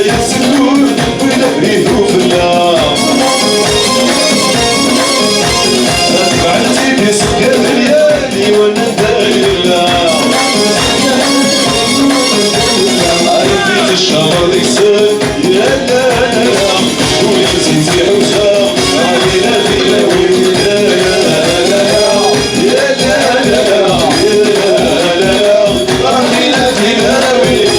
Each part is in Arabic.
يا سكون ولا بريدو في النار بعتي بسكة ليالي وانا دايرة عرفت الشهر ذيك سن يا لا لا ويا زيتي عوزة علينا ليلة ويا لا يا لا لا يا لا راحينا تلاوي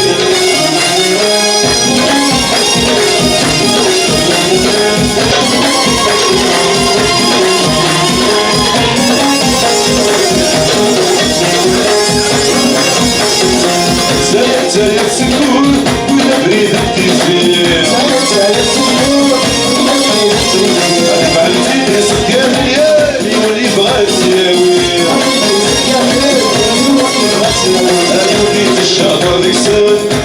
يا سكون ولا بريد التيزير بعلتي بسكان ليالي واللي بغا تساوي أنا وليت الشهر ذيك سن